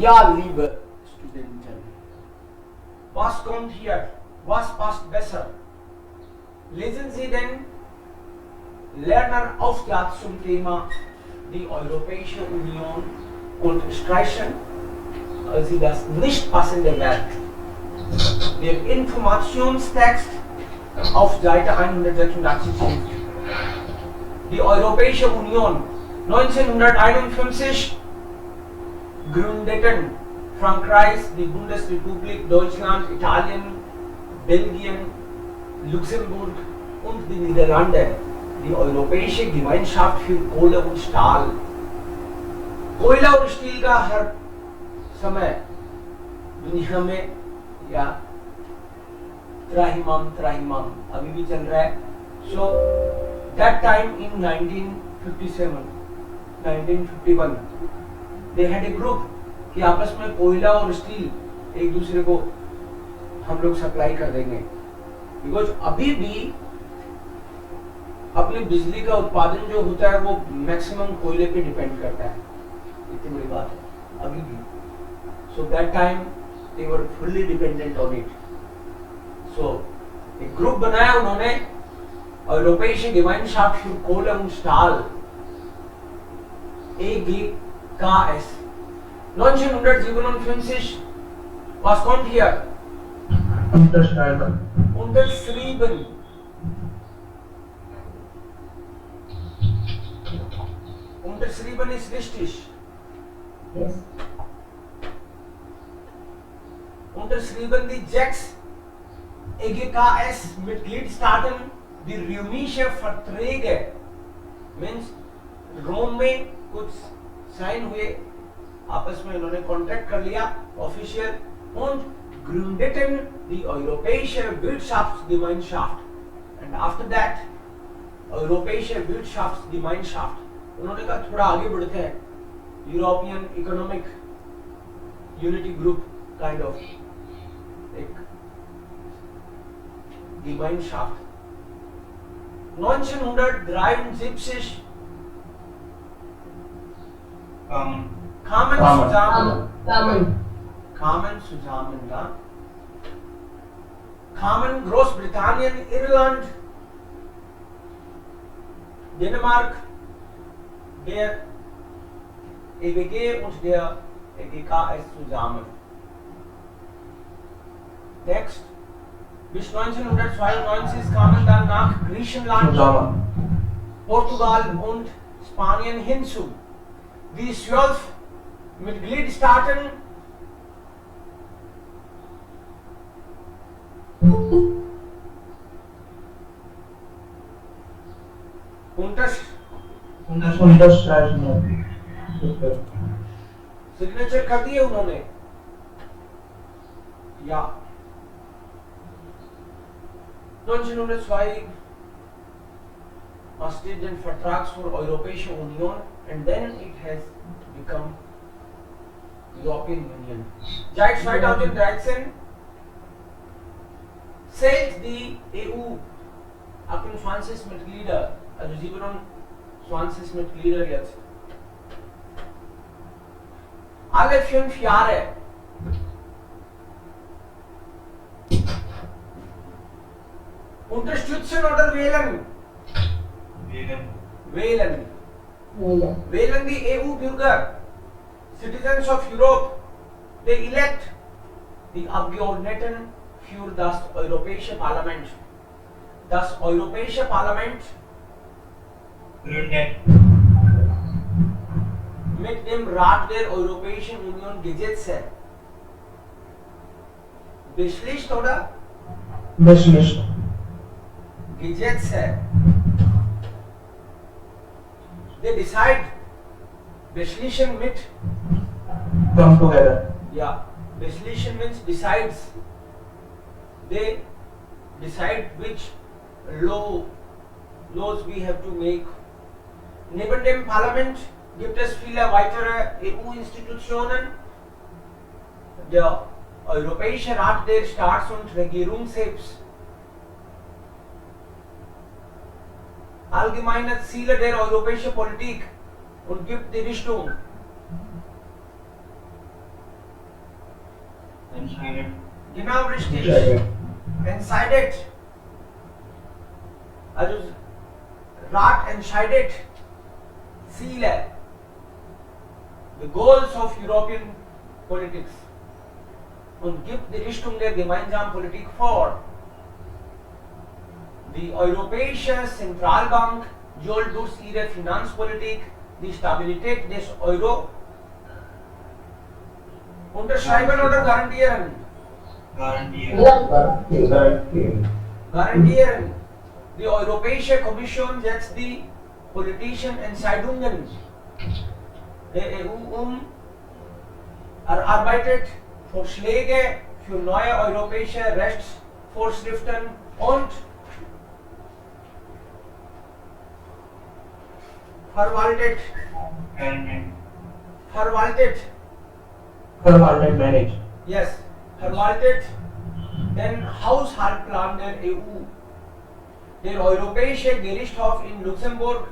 Ja, liebe Studenten, was kommt hier? Was passt besser? Lesen Sie den Lerneraufsatz zum Thema die Europäische Union und streichen Sie das nicht passende Werk. Der Informationstext auf Seite 186. Die Europäische Union 1951 gründeten Frankreich, die Bundesrepublik Deutschland, Italien, Belgien, Luxemburg und die Niederlande die Europäische Gemeinschaft für Kohle und Stahl. कोयला और steel का हर समय दुनिया में या त्राहिमाम अभी भी चल रहा है. So that time in 1957, 1951 they had a group कि आपस में कोयला और स्टील एक दूसरे को हम लोग सप्लाई कर देंगे, बिकॉज अभी भी अपनी बिजली का उत्पादन जो होता है वो मैक्सिमम कोयले पे डिपेंड करता है. इतनी बड़ी बात है अभी भी. So that time they were fully dependent on it. So एक ग्रुप बनाया उन्होंने, Europäische Gemeinschaft für Kohle und Stahl, EGKS. 1957, was kommt hier? Unterschreiben. Unterschrieben. Unterschrieben ist richtig. Yes. Unterschrieben die 6 EGKS-Mitgliedstaaten die römische Verträge, means Rome में कुछ sign हुए, आपस में इन्होंने contract कर लिया official, und gründeten die Europäische Wirtschaftsgemeinschaft, and after that Europäische Wirtschaftsgemeinschaft. उन्होंने कहा थोड़ा आगे बढ़ते हैं, European economic unity group kind of एक Gemeinschaft. 1973 kamen zusammen, ja? Kamen Großbritannien, Irland, Dänemark, der EWG und der EGKS zusammen. Next. Bis 1992 kamen dann nach Griechenland, Portugal und Spanien hinzu. Die 12 Mitgliedstaaten unterschreiben. Signature कर दिए उन्होंने. या 1902 Maastricht den Vertrag für Europäische Union, and then it has become European Union. Seit 2013 zählt die EU 28 Mitglieder, also 27 Mitglieder jetzt. Alle 5 Jahre unterstützen oder wählen? Wählen die EU-Bürger, Citizens of Europe, they elect die Abgeordneten für das Europäische Parlament. Das Europäische Parlament mit dem Rat der Europäischen Union Gesetze beschließt oder? Beschließt. Gesetze. They decide. Beschließen mit. Come together. Yeah. Beschließen means decides. They decide which laws we have to make. Neben dem Parlament gibt es viele weitere EU-Institutionen. Der Europäische Rat der Staats- und Regierungschefs. Allgemeine Ziele der europäischen Politik und gibt die Richtung. Entscheidet. Genau richtig. Entscheidet. Entscheidet. Also Rat entscheidet Ziele, the goals of European politics und gibt die Richtung der gemeinsamen Politik vor. Die Europäische Zentralbank soll durch ihre Finanzpolitik die Stabilität des Euro unterschreiben oder garantieren. Garantieren. Garantieren. Die Europäische Kommission setzt die politischen Entscheidungen der EU um, erarbeitet Vorschläge für neue europäische Rechtsvorschriften und verwaltet Verwaltet manage. Yes, verwaltet den Haushaltsplan der EU. Der Europäische Gerichtshof in Luxemburg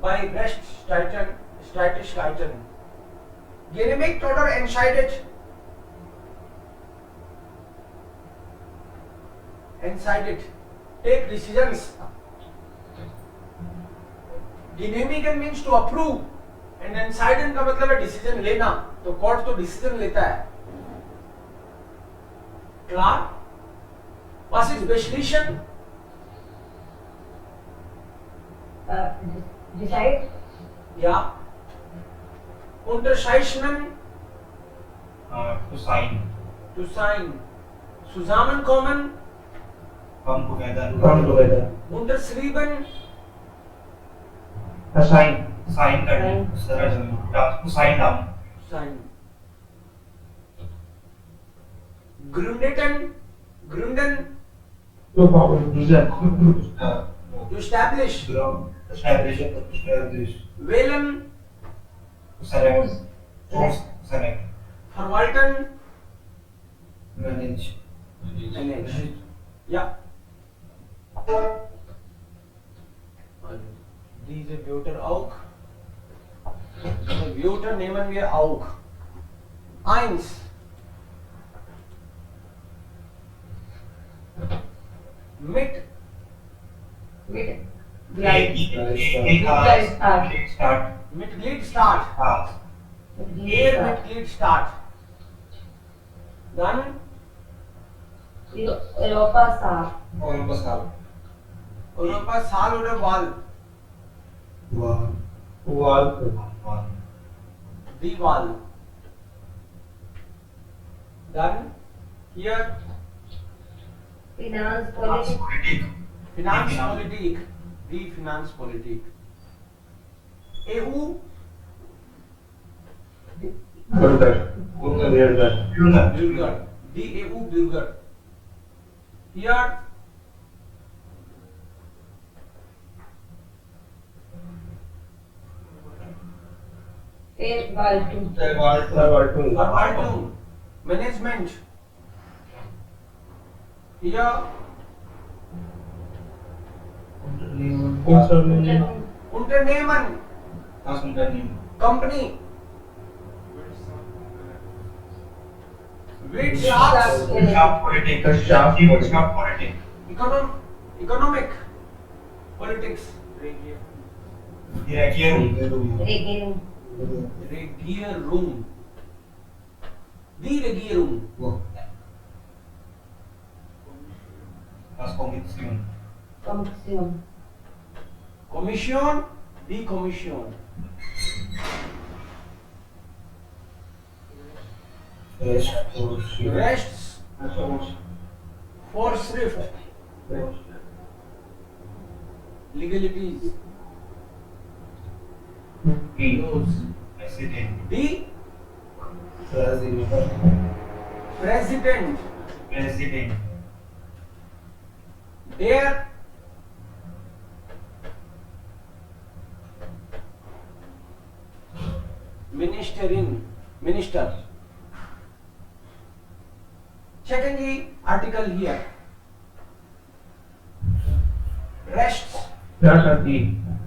bei Rechtsstreitigkeiten genehmigt oder entscheidet. Take decisions. genehmigen means to approve and entscheiden का मतलब है decision लेना, तो court तो decision लेता है. Klar? Was ist beschließen? Decide. Ja. Unterzeichnen. To sign. To sign. Zusammenkommen. Come together. Come together. Unterschrieben. Assign. Sign करना. To sign down. Sign. Gründeten. Gründen. To forward. To establish. Establish. Wählen. Select. Select. Verwalten. Manage. Manage. Ja. Diese Wörter auch. Die Wörter nehmen wir auch. 1. Mit. Start. Mitgliedstaat. Der Mitgliedstaat. Dann Europa Star. Europa Saal oder Wahl. Wall. Die Wahl. Dann hier Finance Politik. Finanzpolitik. Die Finanzpolitik. EU. Bürger. Bürger. Die EU-Bürger. Hier Verwaltung. Verwaltung. Management. Hier Unternehmen. Company. Economic politics. Regierung. Regierung. Die Regierung. Kommission. Kommission. Die Kommission. Rechtsvorschrift. Legalities. Those. Die President. Der Minister. Checking article here. Rests.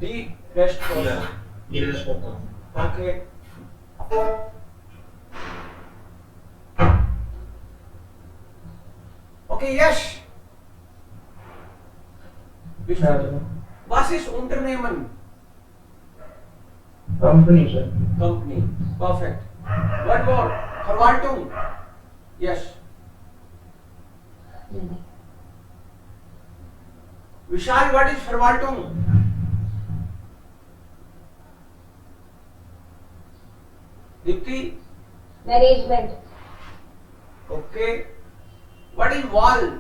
Die Rechtsvorschrift. Okay. Okay, yes. Was ist Unternehmen? Company, sir. Company. Perfect. One more. Verwaltung. Yes. Vishal, what is Verwaltung? Dipti? Management. Okay. What is Wall?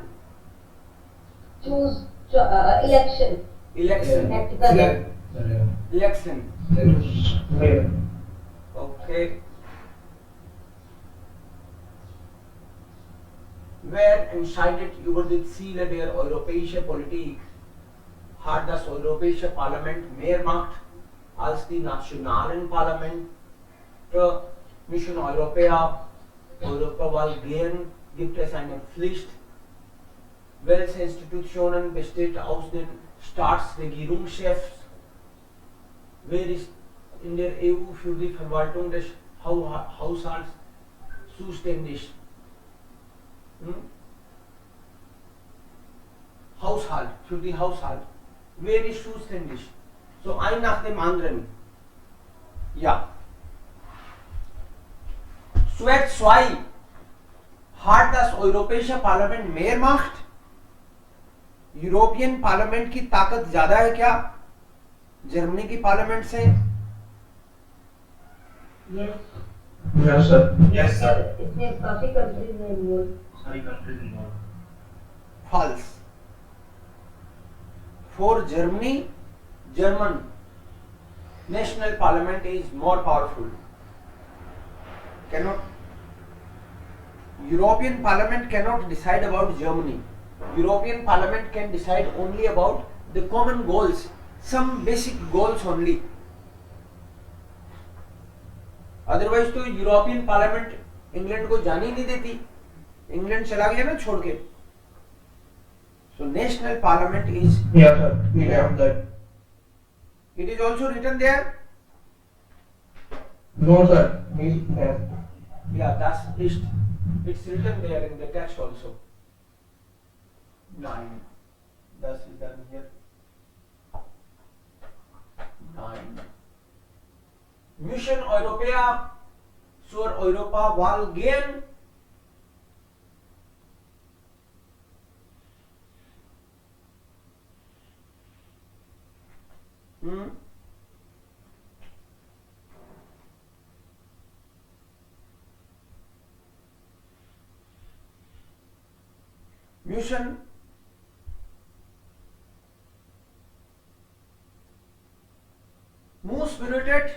Choose. Election. Election. Practical. Election. Mayor. Okay. Wer entscheidet über die Ziele der europäischen Politik? Hat das Europäische Parlament mehr Macht als die nationalen Parlamente? Mission Europea, Europawahl gehen, gibt es eine Pflicht. Welche Institutionen besteht aus den Staatsregierungschefs? Wer ist in der EU für die Verwaltung des Haushalts zuständig? Haushalt, für die Haushalt. Wer ist zuständig? So ein nach dem anderen. Ja. Schritt 2. Hat das Europäische Parlament mehr Macht? European parliament की ताकत ज्यादा है क्या Germany की parliament से? Yes. Yes, sir. Yes, sir. इसमें काफी countries हैं involve. Sorry, countries involved. False. For Germany, German national parliament is more powerful. European Parliament cannot decide about Germany. European Parliament can decide only about the common goals, some basic goals only. Otherwise तो European parliament England को जाने ही नहीं देती. England चला गया ना छोड़ के. So national parliament is. Yes, sir. We have that. It is also written there. No, sir. We have. Yeah, that's it. It's written there in the text also. 9. Das ist dann hier. 9. Mission Europea zur Europawahl gehen. Mission most spirited.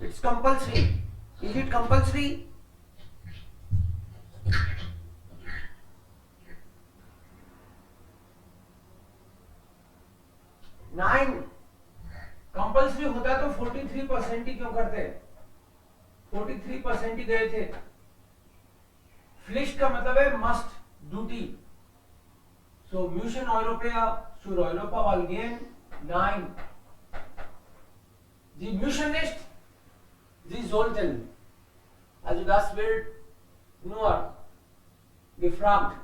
It's compulsory. Is it compulsory? Nine compulsory होता तो 43% ही क्यों करते? 43% ही गए थे. फ्लिस्ट का मतलब है must, duty. So mission Europea zur Europawahl gehen. 9. Die Mission nicht, sie sollten. Also das wird nur gefragt.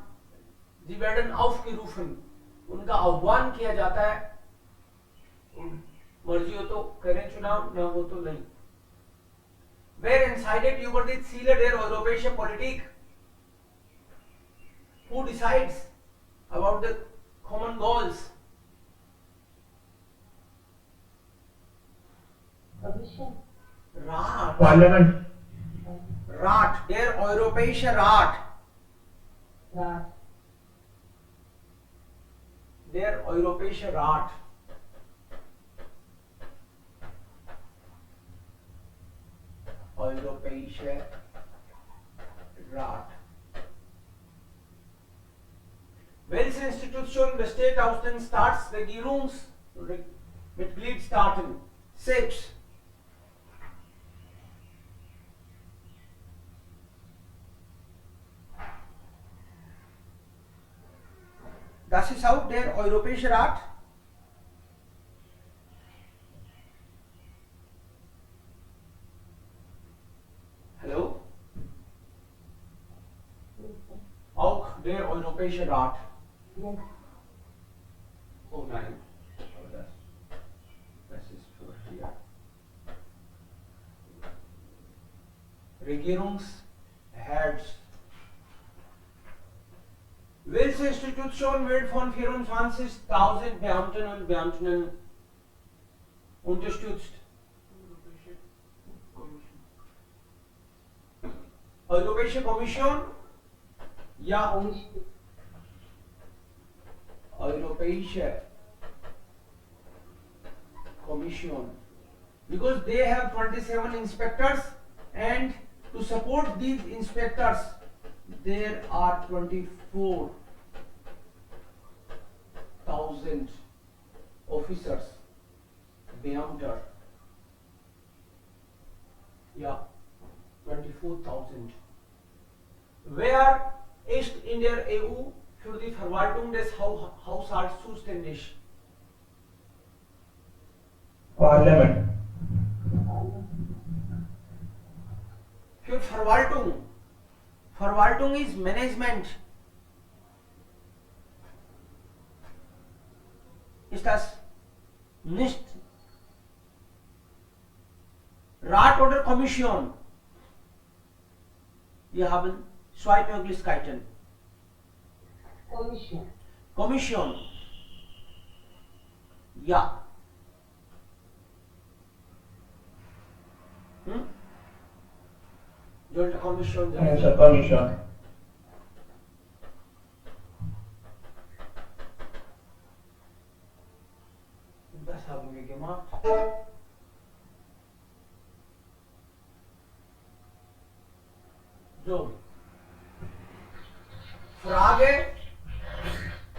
Sie werden aufgerufen. उनका आह्वान किया जाता है. मर्जी हो तो करें चुनाव, ना हो तो नहीं. Wer entscheidet über die Ziele der europäischen Politik? Who decides about the common goals? Commission. Rat. Parliament. Rat. Der Europäische Rat. Rat. Der Europäische Rat. Europäische Rat. Welche Institution besteht aus den Staatsregierungsmitgliedstaaten? 6. Das ist auch der Europäische Rat. Hallo? Auch Europäische Rat. Yes. Oh nein. Oh, das ist für hier. Regierungsheads. Welche Institution wird von 24.000 Beamten und Beamtinnen unterstützt? Europäische Kommission? Ja, Commission. Europäische Commission, because they have 27 inspectors, and to support these inspectors there are 24,000 officers, Beamter. Yeah, 24.000. Wer ist in der EU für die Verwaltung des Haushalts zuständig? Parliament. Für Verwaltung. Verwaltung ist Management. Ist das nicht Rat oder Kommission? Wir haben zwei Möglichkeiten. Commission. Kommission. Ja. Sollte Kommission sein. Answer commission. Das haben wir gemacht. So. Frage.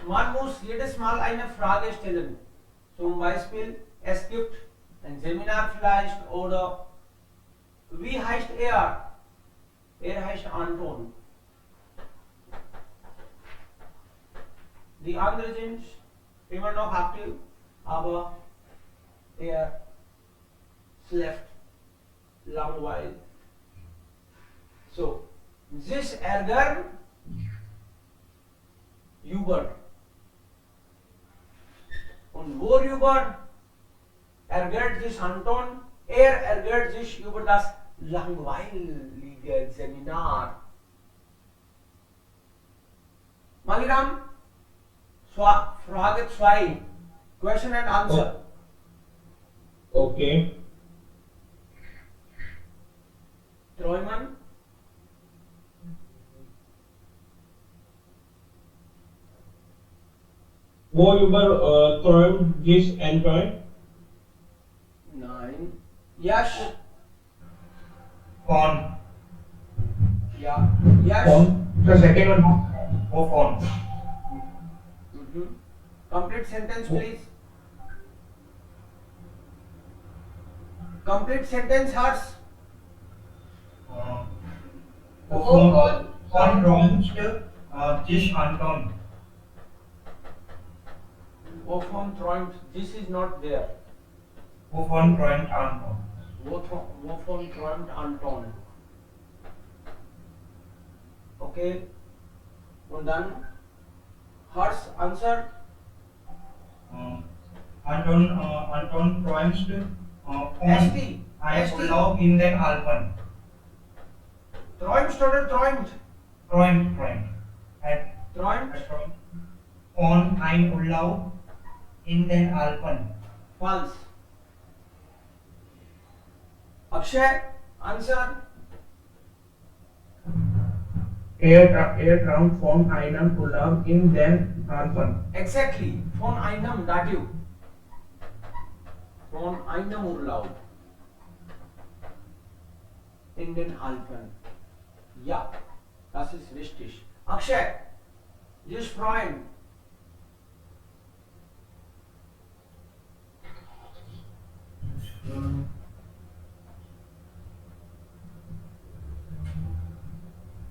Man muss jedes Mal eine Frage stellen. Zum Beispiel, es gibt ein Seminar vielleicht oder wie heißt er? Er heißt Anton. Die anderen sind immer noch aktiv, aber er schläft langweilig. So, sich ärgern über. Und worüber ärgert sich Anton? Er ärgert sich über das langweilige Seminar. Maliram, Frage 2. Question and answer. Okay. Träumen. Worüber träumt sich Anton? Nein. Yash. Phone. Yeah. Yash. Phone. The second one. Oh, phone. Complete sentence, please. Complete sentence, Harsh. Phone träumt sich Anton. Wovon träumt? This is not there. Phone träumt Anton. Wovon träumt Anton? Okay. Und dann Harsh answer. Anton träumt von ST. einem Urlaub in den Alpen. Träumst oder träumt? Träumt. Träumt? Von einem Urlaub in den Alpen. False. Akshay, answer. Er träumt von einem Urlaub in den Alpen. Exactly. Von einem Dativ. Von einem Urlaub in den Alpen. Ja, das ist richtig. Akshay, dich freuen.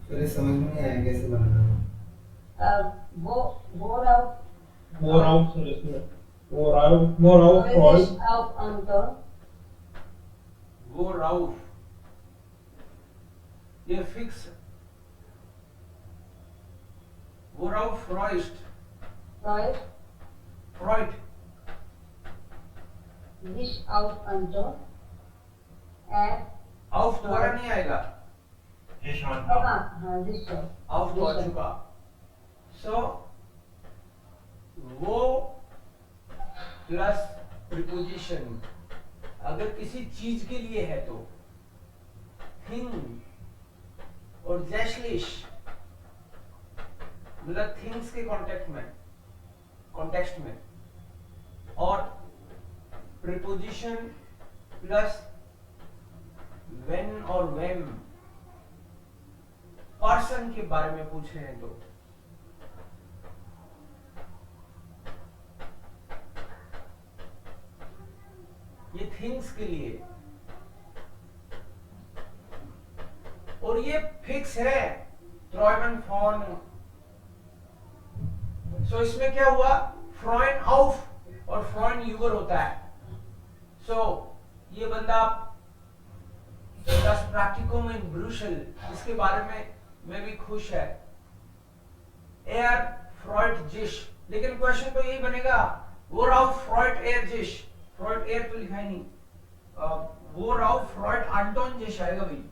फिर समझ में नहीं आया कैसे बनाना Worauf soll es nur? Worauf freut auf Anton. Worauf? Ihr fix. worauf freust? Freud Freud. sich auf Anton. Auf दोबारा नहीं आएगा. Sich on हाँ sich है. Auf तो आ चुका. So वो प्लस प्रीपोजिशन अगर किसी चीज के लिए है तो थिंग और जैशलिश मतलब थिंग्स के कॉन्टेक्स्ट में और प्रीपोजिशन प्लस व्हेन और व्हेन पर्सन के बारे में पूछ रहे हैं तो ये थिंग्स के लिए और ये फिक्स है ट्रॉयमन फॉन. सो इसमें क्या हुआ फ्रॉइन आउफ और फ्रॉइन यूगर होता है. सो ये बंदा das Praktikum in Brüssel इसके बारे में भी खुश है. फ्रॉइड जिश लेकिन क्वेश्चन तो यही बनेगा worauf फ्रॉइड जिश. फ्रॉइड तो लिखा ही नहीं. worauf फ्रॉइड अंटोन जिश आएगा भाई.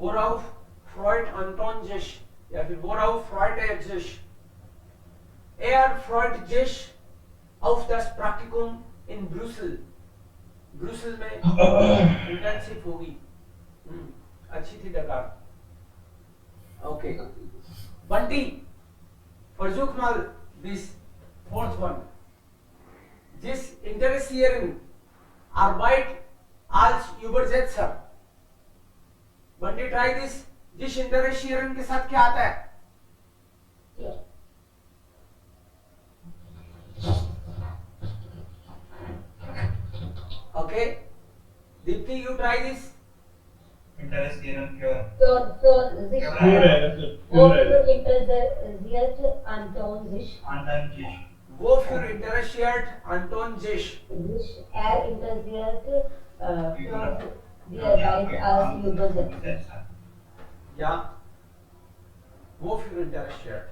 worauf फ्रॉइड अंटोन जिश या फिर worauf फ्रॉइड जिश. फ्रॉइड जिश auf das Praktikum in Brüssel. ब्रुसेल में इंटर्नशिप होगी. अच्छी थी डकार. Okay Bunty versuch mal this fourth one. This interessieren Arbeit als Übersetzer. Bunty try this. जिस interessieren के साथ क्या आता है? Okay, Dipti, you try this. interessieren für So sich wofür interessiert Anton sich? Anton sich. Wofür interessiert Anton sich? Sich interessiert für die Arbeit als Übersetzer. Ja. Wofür interessiert?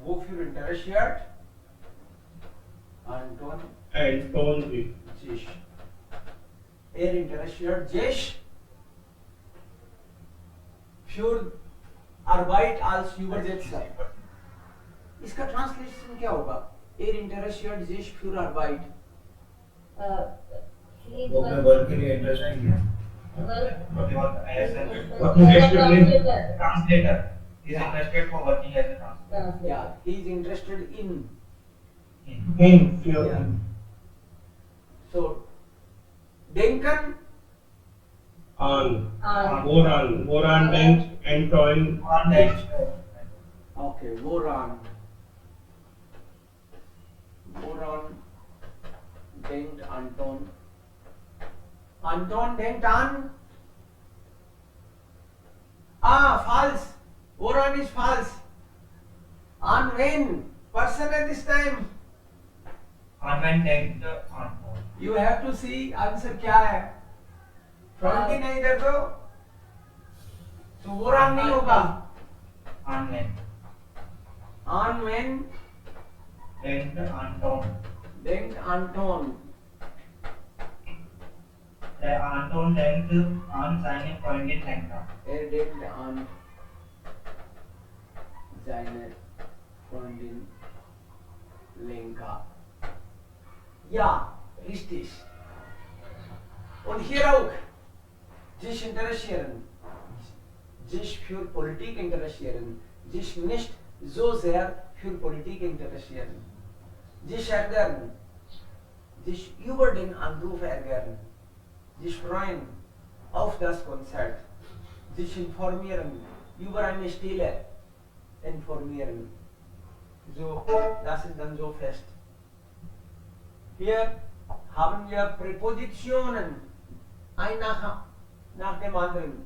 Wofür interessiert Anton sich? Interessiert sich für Arbeit als Übersetzer. इसका translation क्या होगा? interessiert sich für Arbeit. वो अपने work के लिए interest नहीं है. Translator is interested for working as a translator. Yeah, he is interested in. In fear. Yeah. So, denken. Woran denkt Anton? Okay, woran denkt Anton? Anton denkt an. False. Woran is false? On when? Person at this time. On when denkt Anton. You have to see answer क्या है. Front ही नहीं इधर तो. So woran नहीं होगा. On when denkt Anton. Denkt Anton. Der Anton denkt an seine Freundin Lenka. Denkt an seine Freundin Lenka. Ja, richtig. Und hier auch sich interessieren, sich für Politik interessieren, sich nicht so sehr für Politik interessieren, sich ärgern, sich über den Anruf ärgern, sich freuen auf das Konzert, sich informieren, über eine Stelle informieren. So, das ist dann so fest. Hier haben wir Präpositionen, ein nach dem anderen.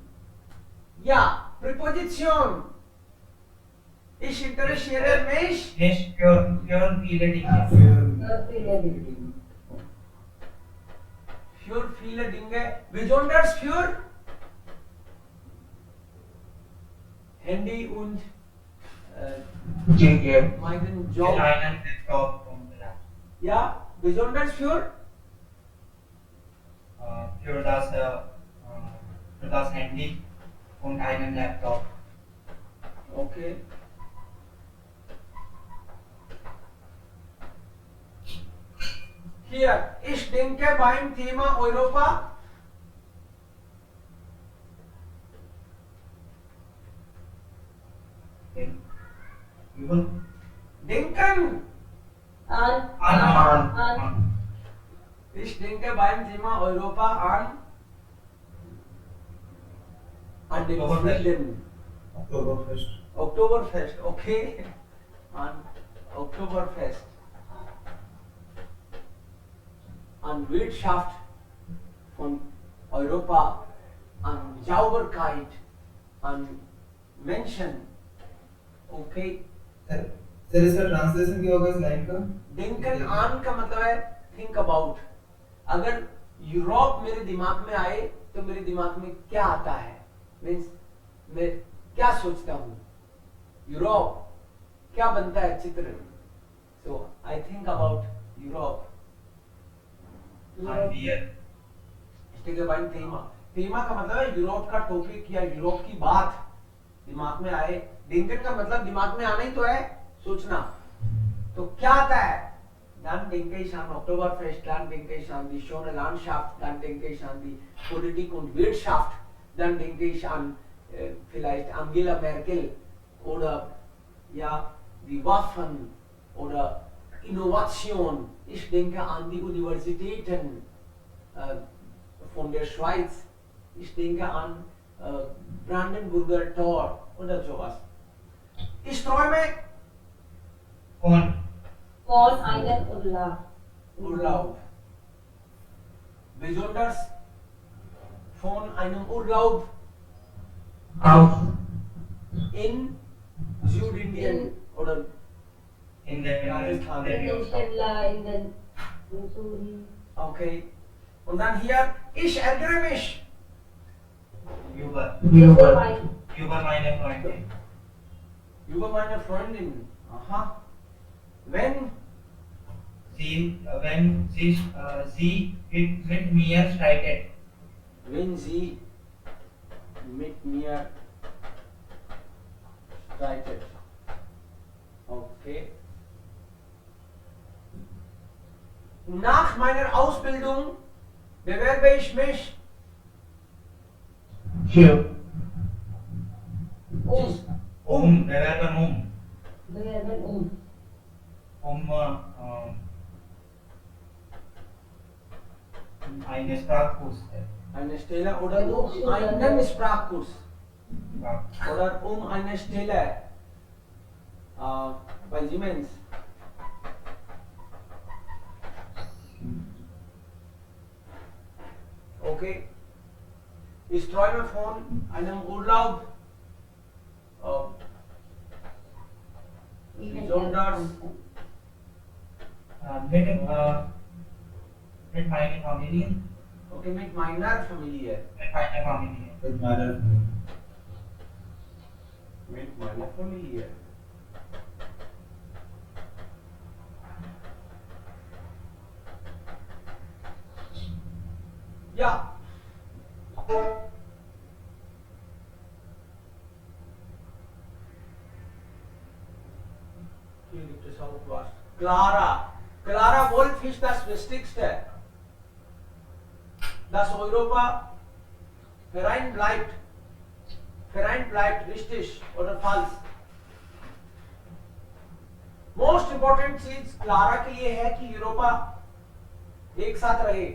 Ja, Präposition. Ich interessiere mich Nicht für viele Dinge. für für viele Dinge, besonders für Handy und meinen Job. Für einen Laptop und Ja, besonders für für das Handy und einen Laptop. Okay. Hier, ich denke beim Thema Europa Über denken. an Ich denke beim Thema Europa an den Oktoberfest. Frieden. Oktoberfest. Oktoberfest, okay. An Oktoberfest. An Wirtschaft von Europa, an Sauberkeit, an Menschen. Okay. Sir इसका translation क्या होगा इस line का? Denken an का मतलब है think about. अगर Europe मेरे दिमाग में आए तो मेरे दिमाग में क्या आता है? मीन्स मैं क्या सोचता हूँ? यूरोप क्या बनता है चित्र? So I think about Europe. an Bier. इसके बाद थीमा का मतलब है यूरोप का टॉपिक या यूरोप की बात दिमाग में आए. डेंकन का मतलब दिमाग में आना ही तो है, सोचना. तो क्या आता है? Dann denke ich an Oktoberfest, dann denke ich an die schöne Landschaft, dann denke ich an die Politik und Wirtschaft, dann denke ich an vielleicht Angela Merkel oder ja die Waffen oder Innovation. Ich denke an die Universitäten von der Schweiz. Ich denke an Brandenburger Tor oder sowas. Ich träume Von einem Urlaub. Besonders von einem Urlaub in Südindien oder In der Rajasthan. in Shimla, in den Missouri. Okay. Und dann hier, ich ärgere mich. über Über meine Freundin. Über meine Freundin. Aha. Wenn Wenn sie mit mir streitet. wenn sie mit mir streitet. Okay. Nach meiner Ausbildung bewerbe ich mich. Bewerben Bewerben eine Sprachkurs. Eine Stelle oder einen Sprachkurs. Oder eine Stelle bei Siemens. Okay. Ich träume von einem Urlaub. Besonders Mit meiner Familie. okay, mit meiner Familie. Mit meiner Familie. With mother. Mit meiner Familie. Ja. Hier gibt es auch was. Clara. Clara Wolf ist das Wichtigste. Dass Europa vereint bleibt. Vereint bleibt, richtig oder falsch. Most important चीज Clara के लिए है कि Europa एक साथ रहे.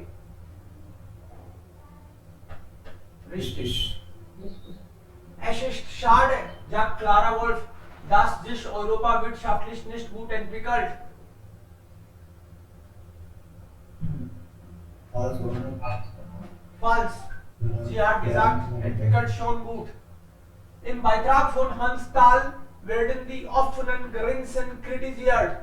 Richtig. Es ist schade, sagt Clara Wolf, dass sich Europa wirtschaftlich nicht gut entwickelt. False oder? Falsch. Sie hat gesagt, entwickelt schon gut. Im Beitrag von Hans Stahl werden die offenen Grenzen kritisiert.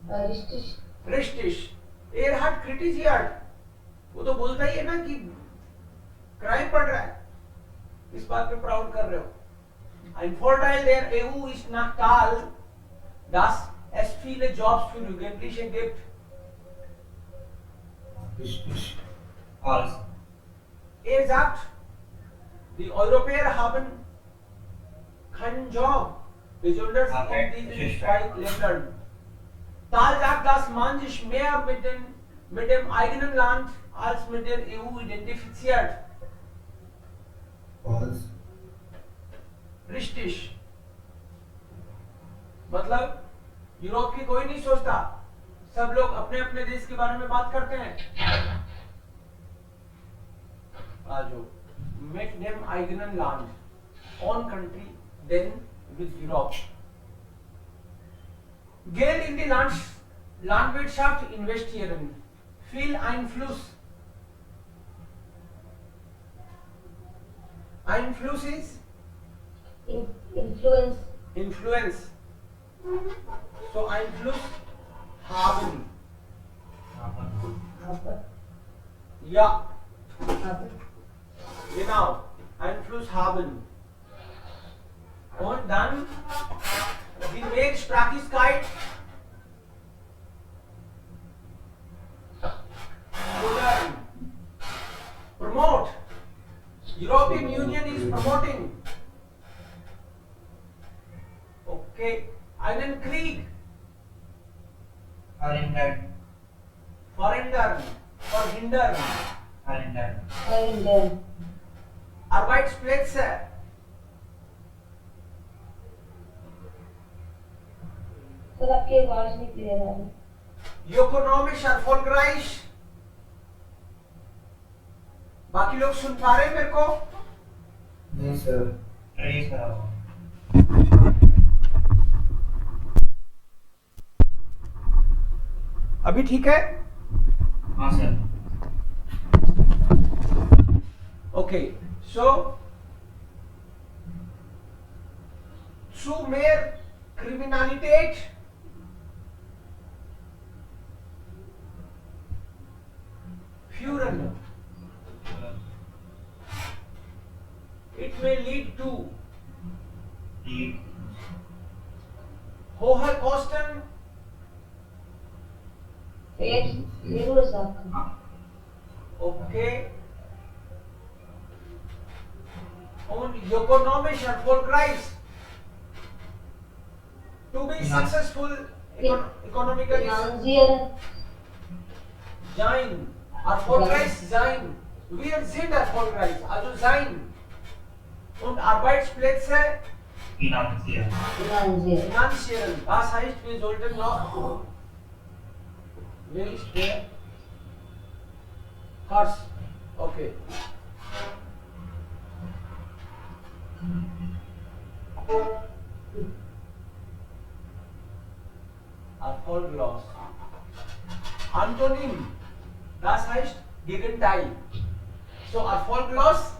Richtig. रिस्टिश, एरहार्ड क्रिटिजियार्ड, वो तो बोलता ही है ना कि crime बढ़ रहा है, इस बात पे प्राउड कर रहे हो. Ein Vorteil der EU ist nach Tal, dass es viele Jobs für Jugendliche gibt. false, Er sagt, die Europäer haben keinen Job, besonders in diesen zwei Ländern. Tal sagt, dass man sich mehr mit dem eigenen Land als mit der EU identifiziert. false, रिस्टिश, मतलब Europe की कोई नहीं सोचता, सब लोग अपने अपने देश के बारे में बात करते हैं. आजो mit dem eigenen Land, own country, then with Europe. Geld in die Landwirtschaft investieren, viel Einfluss. Einfluss ist Influence. Influence. So Einfluss haben. Aber. Ja, Aber. genau. Einfluss haben. Und dann die Mehrsprachigkeit. Modern. Promote. European Union is promoting. Okay. Einen Krieg. verhindern, Verhindern. Verhindern. verhindern, Verhindern. Arbeitsplätze. Sir आपकी आवाज नहीं clear आ रही. Ökonomisch erfolgreich. बाकी लोग सुन पा रहे हैं मेरे को? नहीं सर. trace करा हुआ, अभी ठीक है? हाँ sir, Okay, so zu mehr Kriminalität, führen. It may lead to die, hohe Kosten, Verursachen. okay, und ökonomisch erfolgreich. To be successful economically Finanzieren. sein, erfolgreich sein. Wir sind erfolgreich, also sein. Und Arbeitsplätze finanzieren, Finanzieren. finanzieren. Das heißt, wir sollten noch. Wer ist der? Hars. Okay. Erfolglos. Antonym. Das heißt Gegenteil. So erfolglos,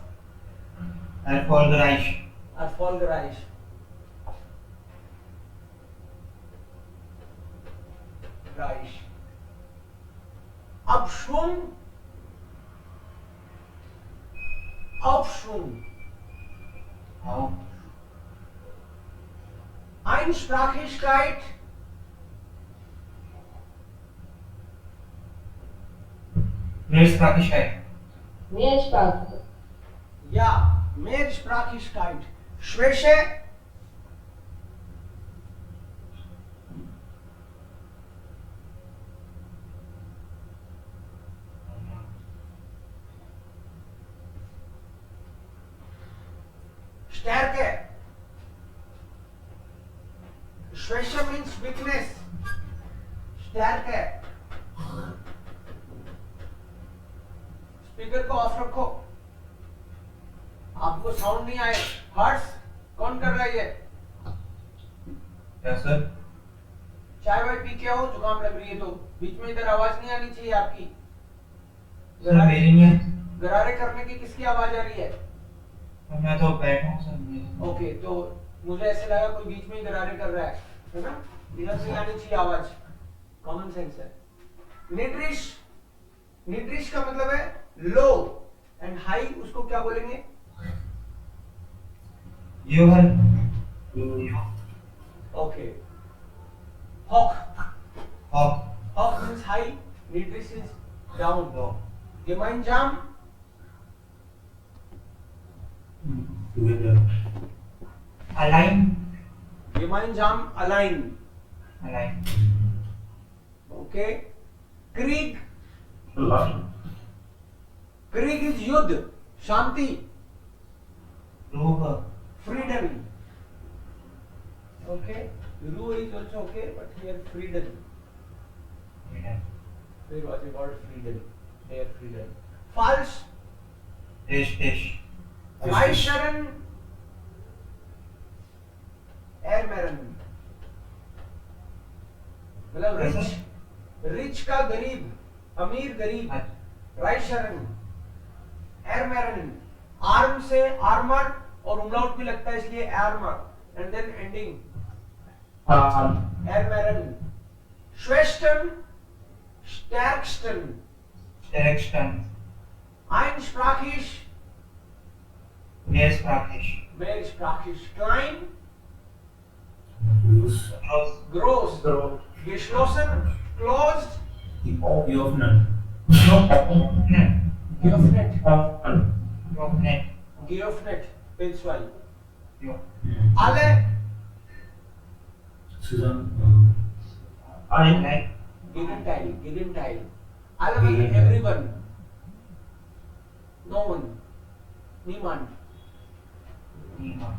erfolgreich, erfolgreich. Reich. Abschwung. Aufschwung. auch, Einsprachigkeit. Mehrsprachigkeit, Mehrsprache. Ja, Mehrsprachigkeit. Schwäche. Stärke. Schwäche means weakness. Stärke. Speaker को of रखो, आपको sound नहीं आए. हर्ष कौन कर रहा है ये? क्या सर? चाय वाय पी के आओ, जुकाम लग रही है तो बीच में इधर आवाज नहीं आनी चाहिए आपकी. सर मेरी नहीं है, गरारे करने की किसकी आवाज आ रही है? मैं तो बैठा हूँ सर. ओके, तो मुझे ऐसे लगा कोई बीच में ही गरारे कर रहा है ना? इधर से आनी चाहिए आवाज. कॉमन सेंस है। निड्रिश, निड्रिश का मतलब है लो, एंड हाई उसको क्या बोलेंगे? योहर, ओके। हॉक, हॉक, हॉक मीन्स हाई, निड्रिश is down, low. gemeinsam, together, अलाइन, gemeinsam allein, अलाइन, okay. Krieg, love, Krieg is युद्ध, शांति, रूह, freedom, okay. Ruhe is also okay, but here freedom. There was a word freedom, there freedom. False, देश, देश, Reicheren, Ermeren, मतलब rich, rich का गरीब, अमीर गरीब, राइशरन, एरमेरन, आर्म से आर्मर और umlaut भी लगता है इसलिए आर्मर, एंड देन एंडिंग एरमेरन, श्वेस्टन, स्टैर्कस्टन, स्टेरक्स्टन, einsprachig, mehrsprachig, mehrsprachig, klein, groß, groß, groß, geschlossen, closed, geöffnet, geöffnet, geöffnet, geöffnet, geöffnet, page 2. jo, Alle, zusammen, align, Gegenteil, Gegenteil. Alle means everyone. No one. Niemand. niemand,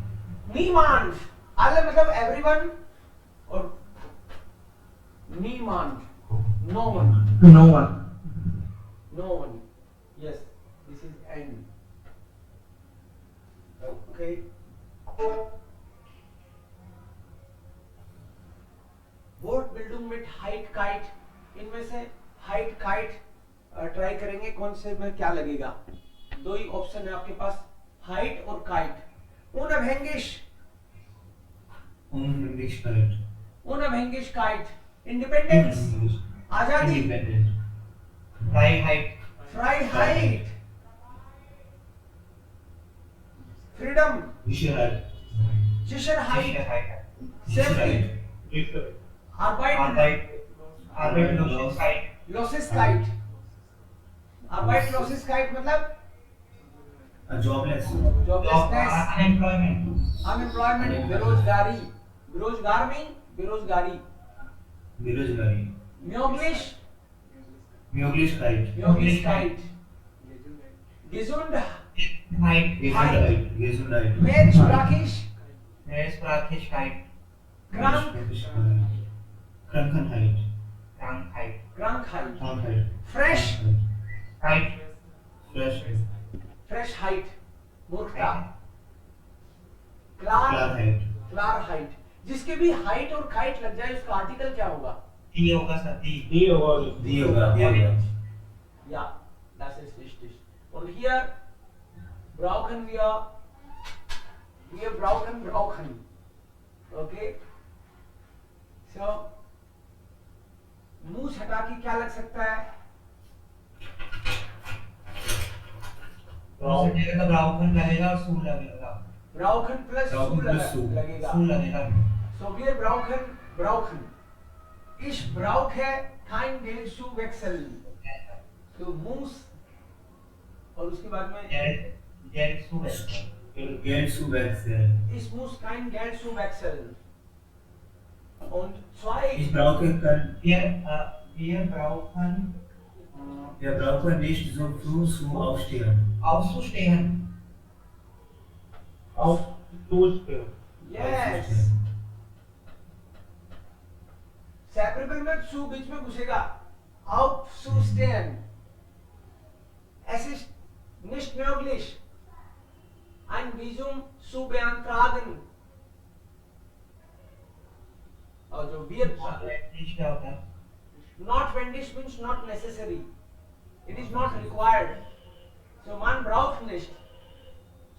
Niemand. Alle मतलब everyone और niemand. No one. no one, No one. Yes. This is N. Okay. Boat building में height kite, इनमें से height kite try करेंगे, कौन से में क्या लगेगा? दो ही ऑप्शन है आपके पास, हाइट और काइट। उनअबहैंगिश, Unabhängigkeit, उनअबहैंगिश काइट, इंडिपेंडेंस, आजादी, independent, Freiheit, फ्राइहाइट, फ्रीडम, Sicherheit, सिशरहाइट, Sicherheit, सेफ्टी, आर्बाइट, Arbeit, Arbeitslosigkeit, लॉसेसकाइट, आर्बाइट लॉसेसकाइट मतलब jobless, जॉबलेसनेस, unemployment, अनएम्प्लॉयमेंट, बेरोजगारी, बेरोजगार मीन बेरोजगारी, बेरोजगारी, म्योग्लिश, Möglichkeit, म्योग्लिशकाइट, gesund, Gesundheit, Gesundheit, mehrsprachig, Mehrsprachigkeit, krank, Krankheit, Krankheit, krankheit, Krankheit, fresh, Heit, Fresh, fresh height, मूर्खता, klar, Klarheit, klarheit, जिसके भी हाइट और काइट लग जाए उसका आर्टिकल क्या होगा? die होगा सती, Dioga, Ja, das ist richtig. Und hier brauchen wir brauchen. Okay? So, मुंह हटा के क्या लग सकता है? जगह brauchen लगेगा, su लगेगा, Brauchen plus Brauchen plus su. लगेगा. su लगेगा, So wir brauchen. Ich brauche kein Geld zu wechseln. तो muss और उसके बाद में Geld zu wechseln, Geld zu wechseln. ich muss kein Geld zu wechseln. Und zwei, Ich brauche kein, wir brauchen wir brauchen nicht so früh zu aufstehen. aufzustehen, yes. Separable में zu बीच में घुसेगा. Aufzustehen. Es ist nicht möglich, ein Visum zu beantragen. Also wir nicht क्या होता है, not wendisch means not necessary. It is not required. So man braucht nicht.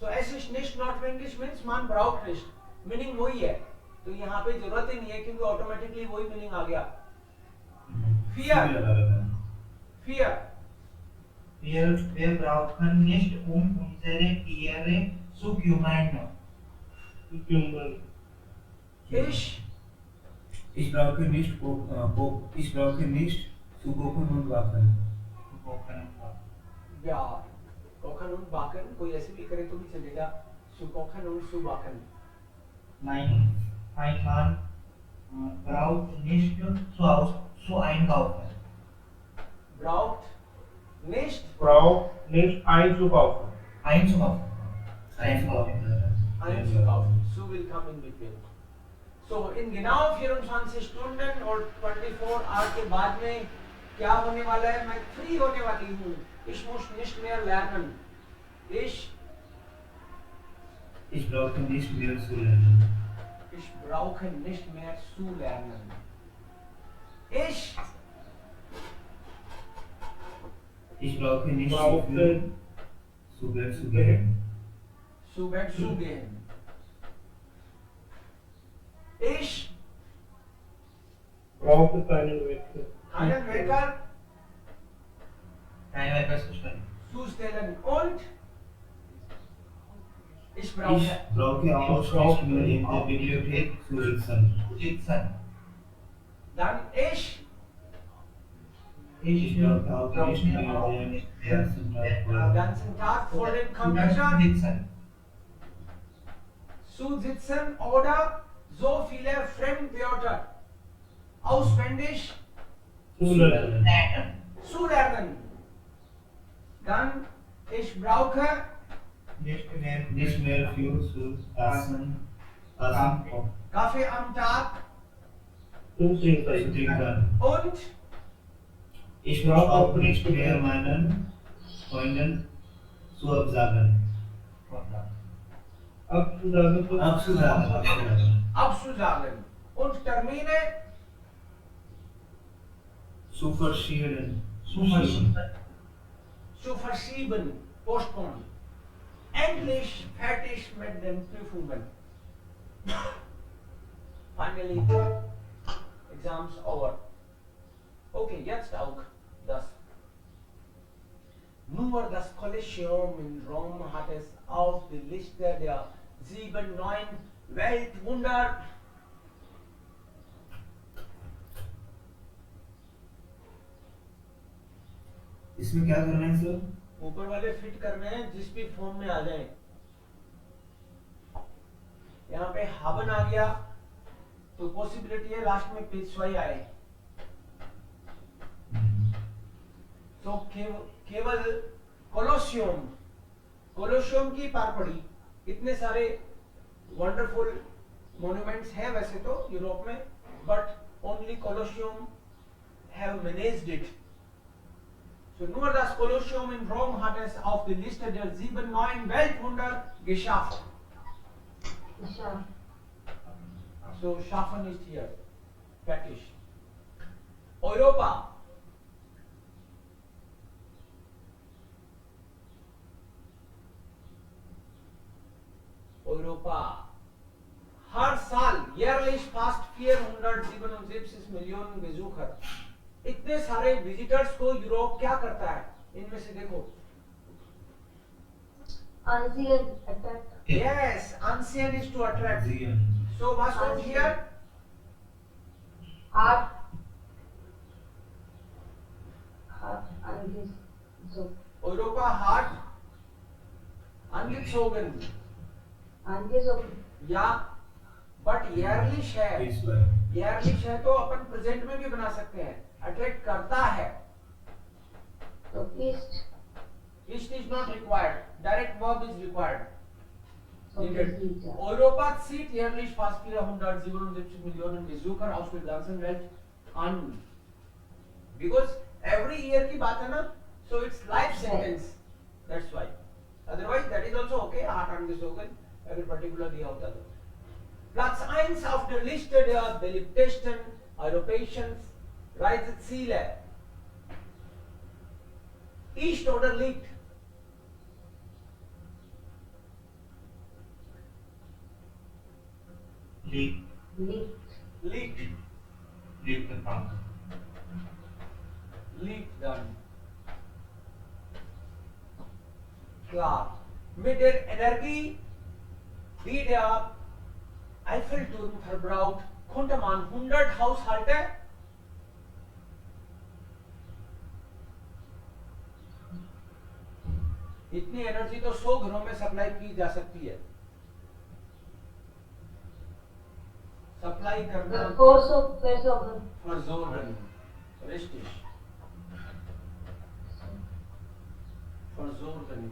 So es ist nicht notwendig means man braucht nicht. Meaning वही है. तो यहाँ पे जरूरत ही नहीं है क्योंकि ऑटोमेटिकली वही मीनिंग आ गया. Fear. भी लगा रहता है। Fear. Wir brauchen nicht unsere Tiere zu kümmern. Ich. Ich brauche nicht ich brauche nicht zu kochen und wachen. Ja. Kochen und backen. कोई ऐसे भी करे तो भी चलेगा. Zu kochen und zu backen. Mein Mann braucht nicht zu einkaufen. Braucht nicht nicht einzukaufen. Einkaufen. einzukaufen. Zu will come in between. So in genau 24 Stunden और 24 Hours के बाद में क्या होने वाला है? मैं फ्री होने वाली हूँ. Ich muss nicht mehr lernen. Ich brauche nicht mehr zu lernen. Ich brauche nicht mehr zu lernen. Ich brauche nicht zu Bett zu gehen. zu Bett zu gehen. Ich Brauche keinen Wechsel. einen Wecker Keine Wecker zu stellen und ich Ich brauche brauche auch nicht mehr in der Bibliothek zu sitzen. dann ich Ich brauche auch nicht mehr den ganzen Tag den ganzen Tag vor dem Computer zu sitzen oder so viele Fremdwörter auswendig Zu lernen. zu lernen. Dann ich brauche nicht mehr viel zu essen, Kaffee am Tag Zu zu trinken. trinken. und Ich brauche auch nicht mehr meinen Freunden zu absagen. abzusagen und Termine Zu verschieben. zu verschieben, postponen. Endlich fertig mit den Prüfungen. Finally, exams over. Okay, jetzt auch das. Nur das Kolosseum in Rom hat es auf die Liste der 7 neuen Weltwunder इसमें क्या करना है sir? ऊपर वाले fit करने हैं जिस भी फॉर्म में आ जाए. यहाँ पे हावन आ गया तो पॉसिबिलिटी है लास्ट में पेशवाई आए. तो केवल कोलोशियम की पार पड़ी. इतने सारे वंडरफुल मॉन्यूमेंट्स हैं वैसे तो यूरोप में, but only Colosseum have managed it. So nur das Kolosseum in Rom hat es auf die Liste der 7 neuen Weltwunder geschafft. So schaffen ist hier. Fertig. Europa. हर साल jährlich fast 477 Millionen Besucher. इतने सारे visitors को Europe क्या करता है? इनमें से देखो. Unseen attract. Yes, unseen is to attract. So what comes here? Heart. Angezogen. Europa hart angezogen. Angezogen. या बट yearlish है. इस बार yearlish है तो अपन प्रेजेंट में भी बना सकते हैं. अट्रैक्ट करता है. So east. East is not required. Direct verb is required. Okay, Needed. Europa zieht jährlich fast 477 Millionen Besucher aus der ganzen Welt an. Because every year की बात है ना, so it's life sentence. That's why. Otherwise that is also okay. Hart angezogen. अगर particular दिया होता तो. Platz 1 auf der Liste der beliebtesten europäischen Reiseziele. East oder liegt? Liegt. Liegt. Lied dann. Klar. Mit der Energie, die der Eiffelturm verbraucht, konnte man 100 Haushalte इतनी energy तो 100 घरों में supply की जा सकती है. सप्लाई करना versorgen, richtig. Versorgen.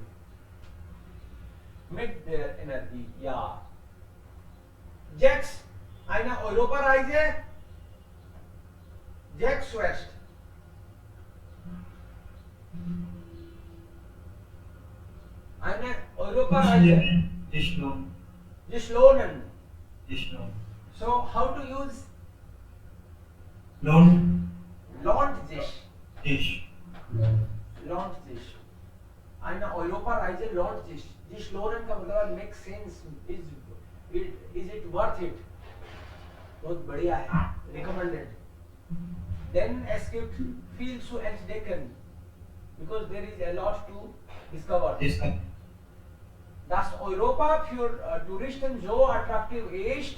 Mit der Energie, ja. Jax, eine Europareise. Jax West. Eine Europareise. Geschlonen. So, how to use lohnt sich. Lohnt sich. Eine Europareise lohnt sich. Geschlonen का मतलब makes sense. Is it worth it? बहुत बढ़िया है. Recommended. Then es gibt viel zu entdecken. Because there is a lot to discover. Das Europa für Touristen so attraktiv ist,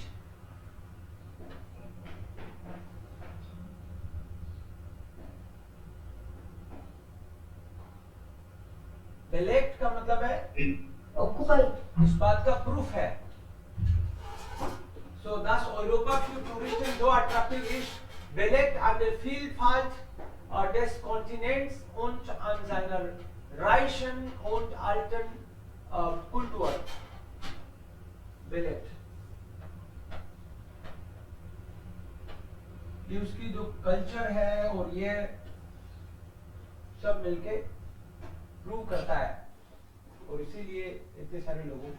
belegt का मतलब है इस बात का प्रूफ है. So das Europa für Touristen so attraktiv ist, belegt an der Vielfalt des Kontinents und an seiner reichen und alten Kultur. Belegt. ये उसकी जो कल्चर है और ये सब मिलके प्रूव करता है और इसीलिए इतने सारे लोगों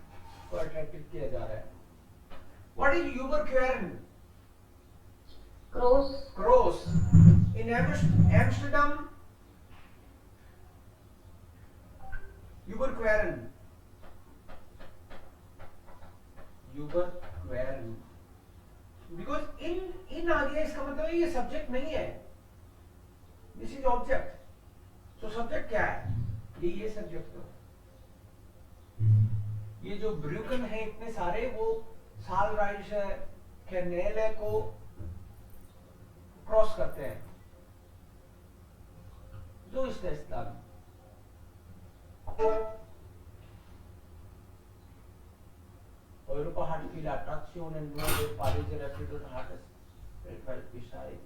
को अट्रैक्टिव किया जा रहा है. What is Überqueren? Cross. In Amsterdam, Überqueren. Because in आ गया इसका मतलब है ये सब्जेक्ट नहीं है. This is object. So subject क्या है? ये सब्जेक्ट है. ये जो ब्रूकन है इतने सारे वो सालराइज है, कैनेले को क्रॉस करते हैं. जो इस इस्लाम Europa hat viele Attraktionen, nur der Pariser Äpfelturm hat es weltweit Bescheid.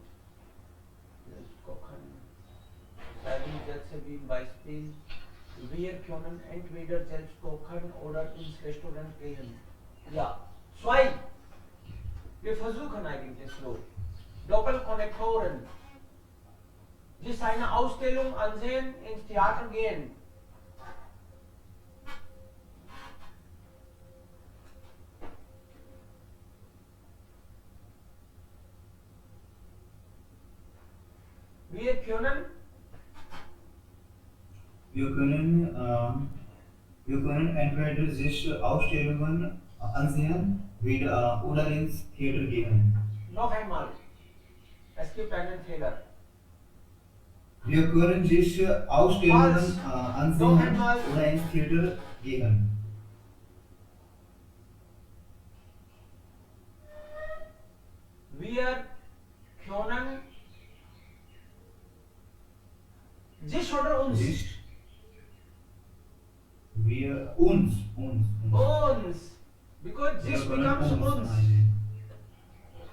Seigen Sätze wie Beispiel, wir können entweder selbst kochen oder ins Restaurant gehen. Ja, 2. Wir versuchen eigentlich so. Doppelkonnektoren. Sich eine Ausstellung ansehen, ins Theater gehen. Wir können entweder sich Ausstellungen ansehen oder ins Theater gehen. Noch einmal. Es gibt einen Fehler. Wir können sich Ausstellungen ansehen oder ins Theater gehen. Wir können sich oder uns? Uns. Because this becomes uns.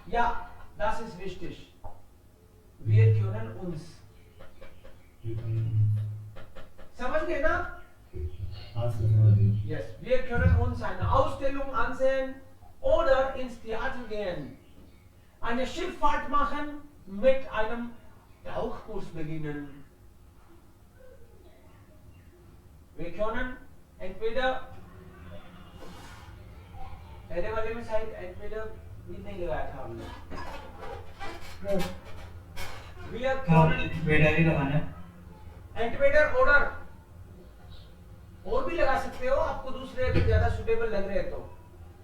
Ja, das ist wichtig. Wir können uns. समझ गए ना? Yes, wir können uns eine Ausstellung ansehen oder ins Theater gehen. Eine Schifffahrt machen, mit einem Tauchkurs beginnen. Wir können entweder पहले वाले में शायद entweder भी नहीं लगाया था हमने. Wir können entweder oder और भी लगा सकते हो आपको दूसरे अगर ज्यादा सुटेबल लग रहे हैं तो.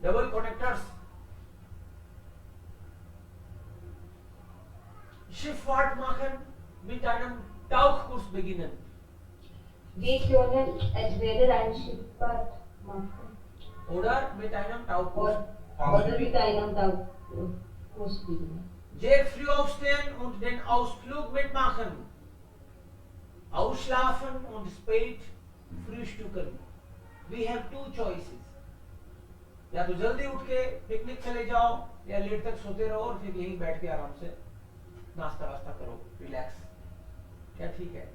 Double connectors. Schifffahrt machen mit einem Tauchkurs beginnen. Wir können entweder ein Schifffahrt machen Oder mit einem Tauchkurs. oder mit einem Tauchkurs beginnen. Sehr früh aufstehen und den Ausflug mitmachen. Ausschlafen und spät frühstücken. We have two choices. या तो जल्दी उठ के picnic चले जाओ या late तक सोते रहो और फिर यहीं बैठ के आराम से नाश्ता वास्ता करो, रिलैक्स. क्या ठीक है?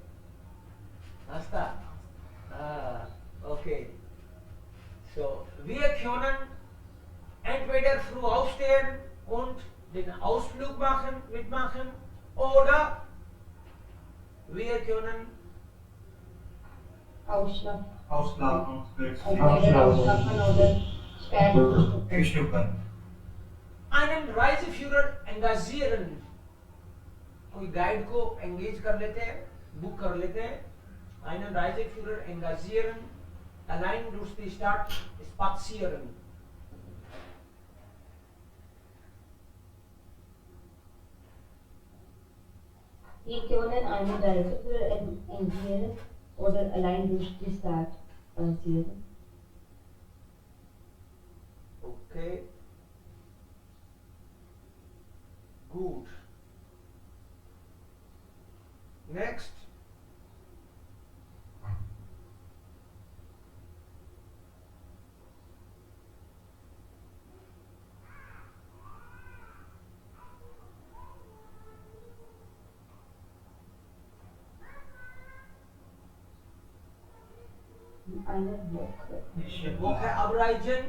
नाश्ता? Okay. So, wir können entweder früh aufstehen und den Ausflug mitmachen oder wir können Ausschlafen. Auslaufen. Entweder ausschlafen oder spät frühstücken. Frühstücken. einen Reiseführer engagieren. कोई गाइड को एंगेज कर लेते हैं, बुक कर लेते हैं. Einen Reiseführer engagieren. Allein durch die Stadt spazieren. Wir können einen Reiseführer engagieren oder allein durch die Stadt spazieren. Okay. Gut. Next. Eine Woche. Woche abreisen.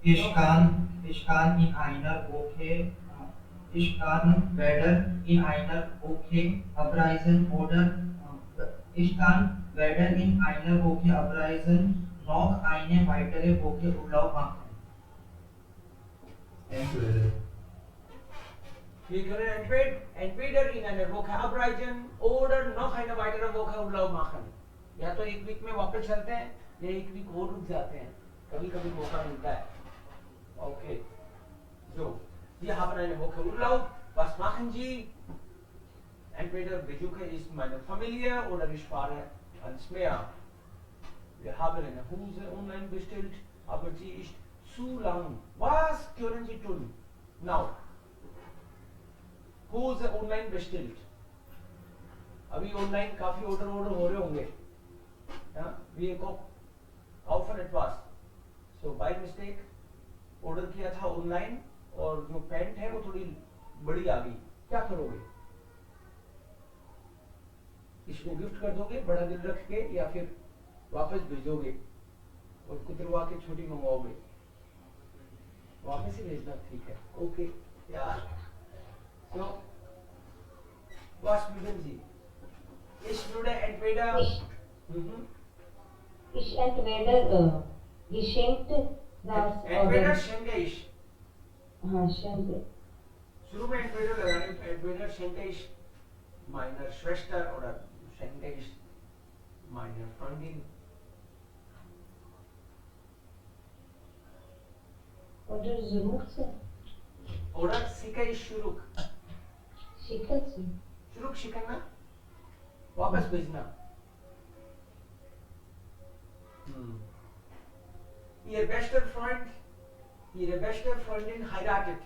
Ich kann in einer Woche, ich kann weder in einer Woche abreisen oder ich kann weder in einer Woche abreisen noch eine weitere Woche Urlaub machen. Entweder. Wir können entweder in einer Woche abreisen oder noch eine weitere Woche Urlaub machen. या तो एक week में वापस चलते हैं या एक week और रुक जाते हैं. कभी कभी मौका मिलता है. Okay. So, wir haben eine Woche Urlaub. Was machen Sie? Entweder besuche ich meine Familie oder ich fahre ans Meer. Wir haben eine Hose online bestellt, aber sie ist zu lang. Was können Sie tun? Now. Hose online bestellt. अभी online काफी order हो रहे होंगे. Wir kaufen etwas. So by mistake order किया था online और जो pant है वो थोड़ी बड़ी आ गई. क्या करोगे? इसको गिफ्ट कर दोगे बड़ा दिल रख के या फिर वापस भेजोगे और कुतरवा के छोटी मंगवाओगे? वापस ही भेजना ठीक है. ओके यार. So was würden Sie? Ich würde entweder Ich entweder geschenkt das entweder oder schenke ich. schenke. शुरू में entweder लगाने. Entweder schenke ich meiner Schwester oder schenke ich meiner Freundin. Oder sucht Oder schicke ich शुरुक. schickt sie. शुरुक शिकना वापस भेजना. Ihr bester Freund, Ihre beste Freundin heiratet.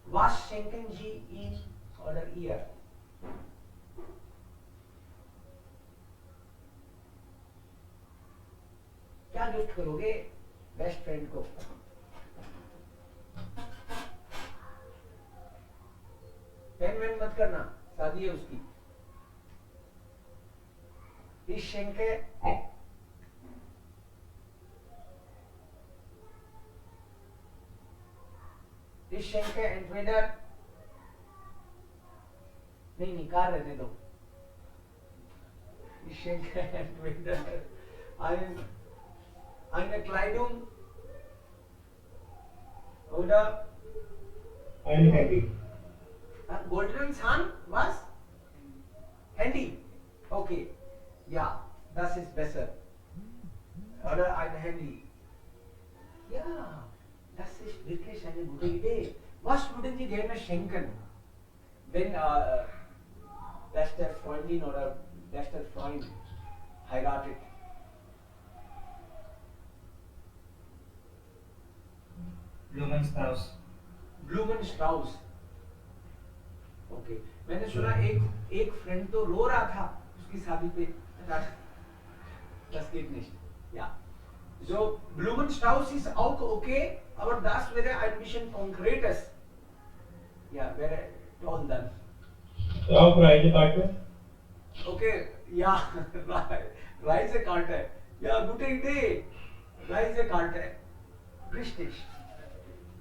Was schenken Sie ihm oder ihr? क्या gift करोगे best friend को? Pen when मत करना, शादी है उसकी. Ich schenke entweder नहीं कार रहने दो. Ich schenke entweder eine Kleidung oder Ein Handy. Golden Sun. Was? Handy. Okay. Ja, das ist besser. Oder ein Handy. Ja, das ist wirklich eine gute Idee. Was würden Sie gerne schenken, wenn beste Freundin oder Lester Freund heiratet. Blumenstrauss. ब्लूमेनस्ट्राउस. Okay, मैंने सुना एक friend तो रो रहा था उसकी शादी पे. Das geht nicht. Ja. So Blumenstrauß ist auch okay, aber das wäre ein bisschen konkretes. Ja, wäre toll dann. Auch Reisekarte. Okay, ja, Reisekarte. Ja, gute Idee. Reisekarte. Richtig.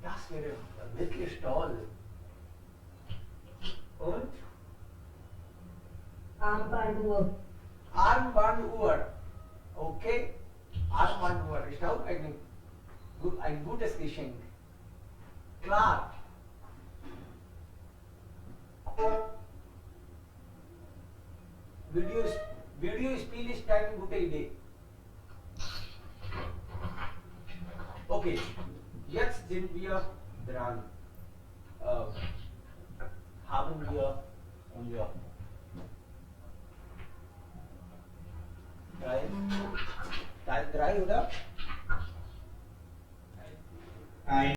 Das wäre wirklich toll. Und Armbanduhr. Armbanduhr. Okay. Armbanduhr ist auch ein gutes Geschenk. Klar. Videospiel ist eine gute Idee. Okay, jetzt sind wir dran. Haben wir unser Teil 3, oder? Ein